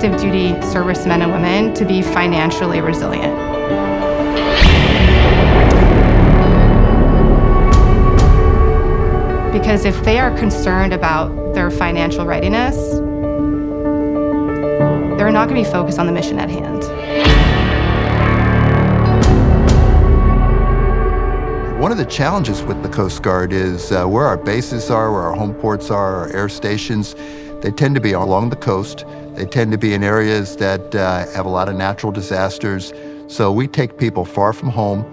active duty servicemen and women to be financially resilient. Because if they are concerned about their financial readiness, they're not going to be focused on the mission at hand. One of the challenges with the Coast Guard is where our bases are, where our home ports are, our air stations. They tend to be along the coast. They tend to be in areas that have a lot of natural disasters. So we take people far from home.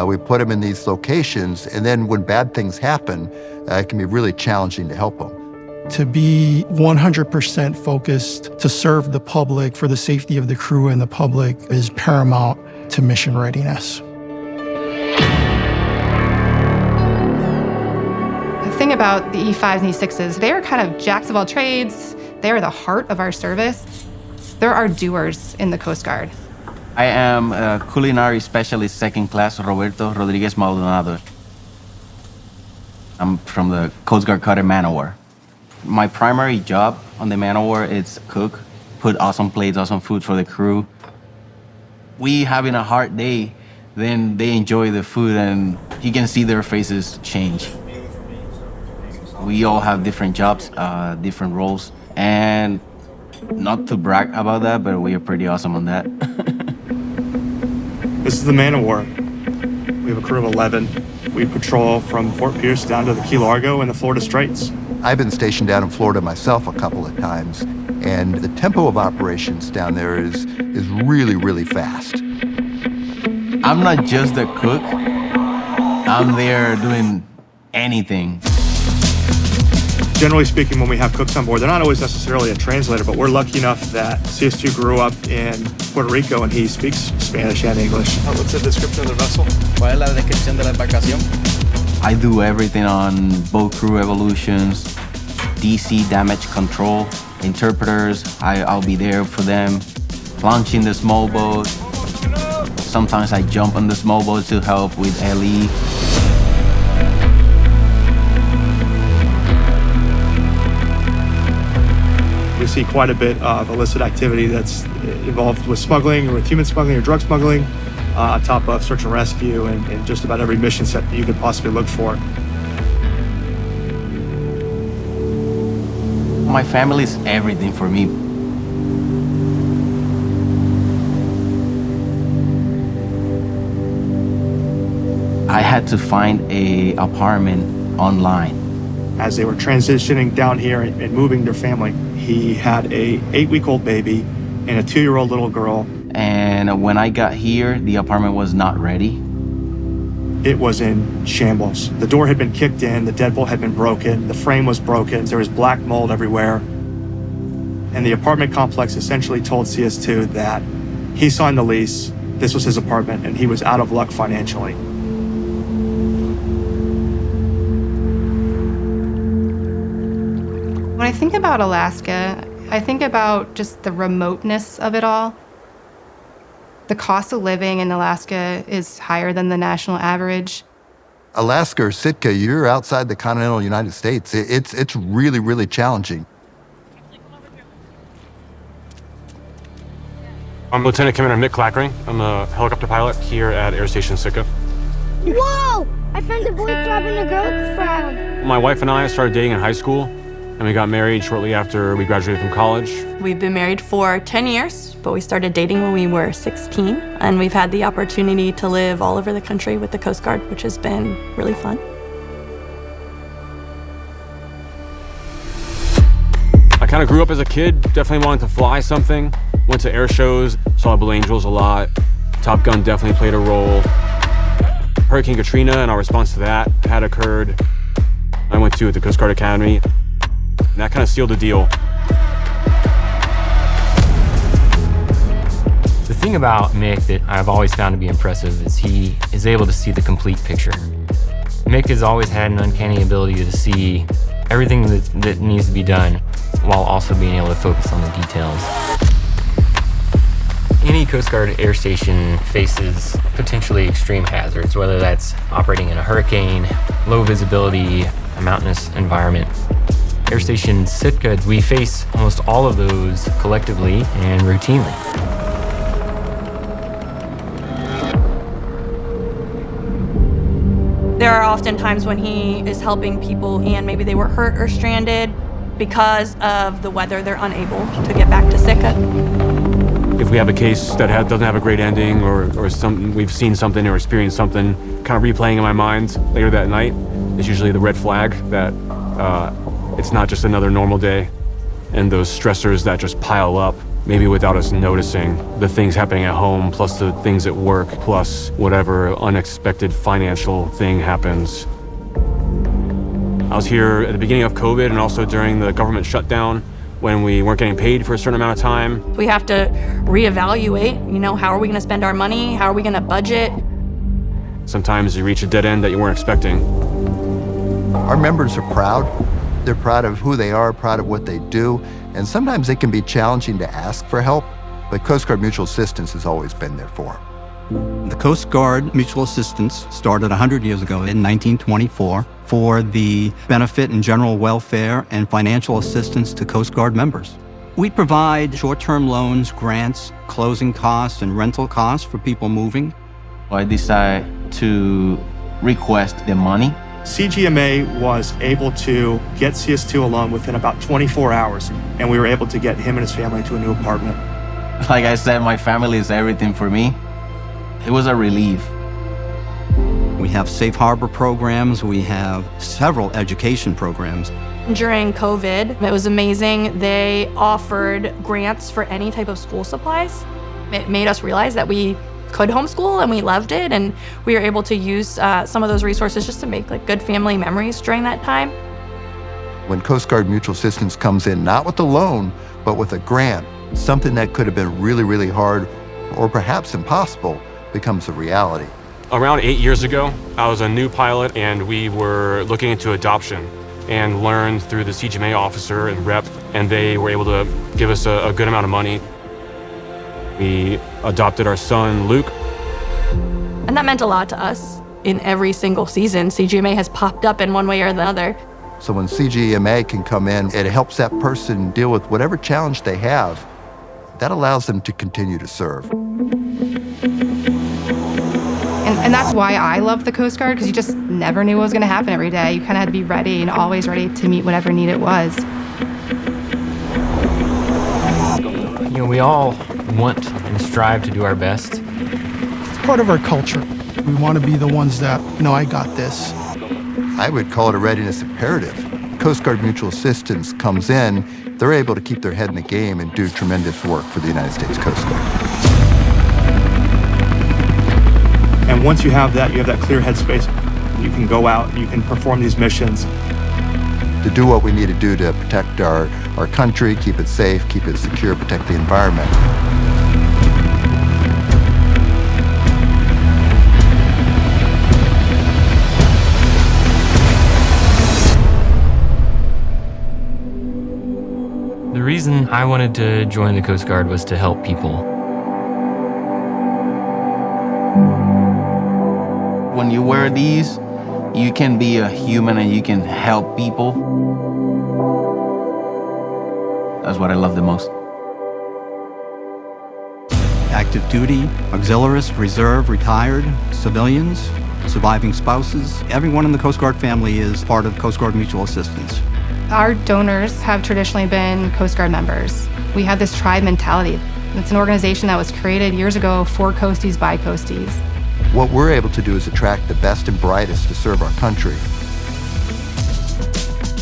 We put them in these locations, and then when bad things happen, it can be really challenging to help them. To be 100% focused to serve the public, for the safety of the crew and the public, is paramount to mission readiness. The thing about the E5s and E6s, they are kind of jacks of all trades. They are the heart of our service. There are doers in the Coast Guard. I am a culinary specialist, second class, Roberto Rodriguez Maldonado. I'm from the Coast Guard cutter Man O' War. My primary job on the Man O' War is cook, put awesome plates, awesome food for the crew. We having a hard day, then they enjoy the food and you can see their faces change. We all have different jobs, different roles, and not to brag about that, but we are pretty awesome on that. This is the Man O' War. We have a crew of 11. We patrol from Fort Pierce down to the Key Largo and the Florida Straits. I've been stationed down in Florida myself a couple of times, and the tempo of operations down there is really, really fast. I'm not just a cook. I'm there doing anything. Generally speaking, when we have cooks on board, they're not always necessarily a translator, but we're lucky enough that CS2 grew up in Puerto Rico and he speaks Spanish and English. What's the description of the vessel? ¿Cuál es la descripción de la embarcación? I do everything on boat crew evolutions, DC damage control, interpreters, I'll be there for them, launching the small boat. Sometimes I jump on the small boat to help with LE. We see quite a bit of illicit activity that's involved with smuggling, or with human smuggling or drug smuggling, on top of search and rescue and just about every mission set that you could possibly look for. My family is everything for me. I had to find an apartment online. As they were transitioning down here and moving their family, he had a 8-week-old baby and a 2-year-old little girl. And when I got here, the apartment was not ready. It was in shambles. The door had been kicked in, the deadbolt had been broken, the frame was broken, there was black mold everywhere. And the apartment complex essentially told CS2 that he signed the lease, this was his apartment, and he was out of luck financially. When I think about Alaska, I think about just the remoteness of it all. The cost of living in Alaska is higher than the national average. Alaska or Sitka, you're outside the continental United States. It's really, really challenging. I'm Lieutenant Commander Nick Clackering. I'm a helicopter pilot here at Air Station Sitka. Whoa! I found a boy grabbing a girl from. My wife and I started dating in high school, and we got married shortly after we graduated from college. We've been married for 10 years, but we started dating when we were 16, and we've had the opportunity to live all over the country with the Coast Guard, which has been really fun. I kind of grew up as a kid, definitely wanted to fly something. Went to air shows, saw Blue Angels a lot. Top Gun definitely played a role. Hurricane Katrina and our response to that had occurred. I went to the Coast Guard Academy, and that kind of sealed the deal. The thing about Mick that I've always found to be impressive is he is able to see the complete picture. Mick has always had an uncanny ability to see everything that needs to be done while also being able to focus on the details. Any Coast Guard air station faces potentially extreme hazards, whether that's operating in a hurricane, low visibility, a mountainous environment. Air Station Sitka, we face almost all of those collectively and routinely. There are often times when he is helping people and maybe they were hurt or stranded. Because of the weather, they're unable to get back to Sitka. If we have a case that doesn't have a great ending or something, we've seen something or experienced something kind of replaying in my mind later that night, it's usually the red flag that it's not just another normal day. And those stressors that just pile up, maybe without us noticing, the things happening at home, plus the things at work, plus whatever unexpected financial thing happens. I was here at the beginning of COVID and also during the government shutdown when we weren't getting paid for a certain amount of time. We have to reevaluate, how are we going to spend our money? How are we going to budget? Sometimes you reach a dead end that you weren't expecting. Our members are proud. They're proud of who they are, proud of what they do, and sometimes it can be challenging to ask for help, but Coast Guard Mutual Assistance has always been there for them. The Coast Guard Mutual Assistance started 100 years ago in 1924 for the benefit and general welfare and financial assistance to Coast Guard members. We provide short-term loans, grants, closing costs, and rental costs for people moving. I decided to request the money. CGMA was able to get CS2 a loan within about 24 hours, and we were able to get him and his family to a new apartment. Like I said, my family is everything for me. It was a relief. We have safe harbor programs. We have several education programs. During COVID, it was amazing. They offered grants for any type of school supplies. It made us realize that we could homeschool and we loved it, and we were able to use some of those resources just to make good family memories during that time. When Coast Guard Mutual Assistance comes in, not with a loan, but with a grant, something that could have been really, really hard or perhaps impossible becomes a reality. Around 8 years ago, I was a new pilot and we were looking into adoption and learned through the CGMA officer and rep, and they were able to give us a good amount of money. We adopted our son, Luke. And that meant a lot to us. In every single season, CGMA has popped up in one way or the other. So when CGMA can come in, it helps that person deal with whatever challenge they have. That allows them to continue to serve. And that's why I love the Coast Guard, because you just never knew what was going to happen every day. You kind of had to be ready and always ready to meet whatever need it was. We all want and strive to do our best. It's part of our culture. We want to be the ones that, I got this. I would call it a readiness imperative. Coast Guard Mutual Assistance comes in, they're able to keep their head in the game and do tremendous work for the United States Coast Guard. And once you have that clear headspace, you can go out and you can perform these missions. To do what we need to do to protect our country, keep it safe, keep it secure, protect the environment. The reason I wanted to join the Coast Guard was to help people. When you wear these, you can be a human and you can help people. That's what I love the most. Active duty, auxiliaries, reserve, retired, civilians, surviving spouses. Everyone in the Coast Guard family is part of Coast Guard Mutual Assistance. Our donors have traditionally been Coast Guard members. We have this tribe mentality. It's an organization that was created years ago for Coasties by Coasties. What we're able to do is attract the best and brightest to serve our country.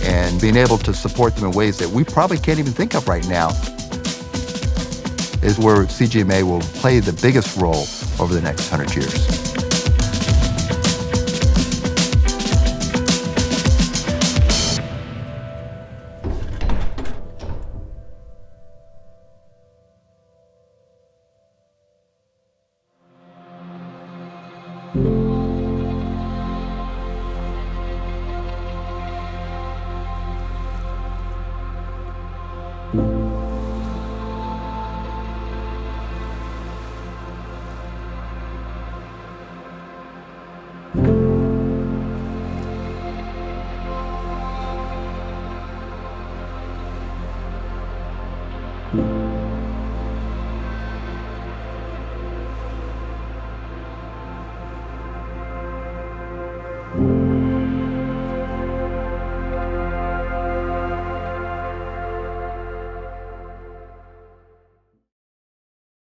And being able to support them in ways that we probably can't even think of right now is where CGMA will play the biggest role over the next 100 years. Thank you.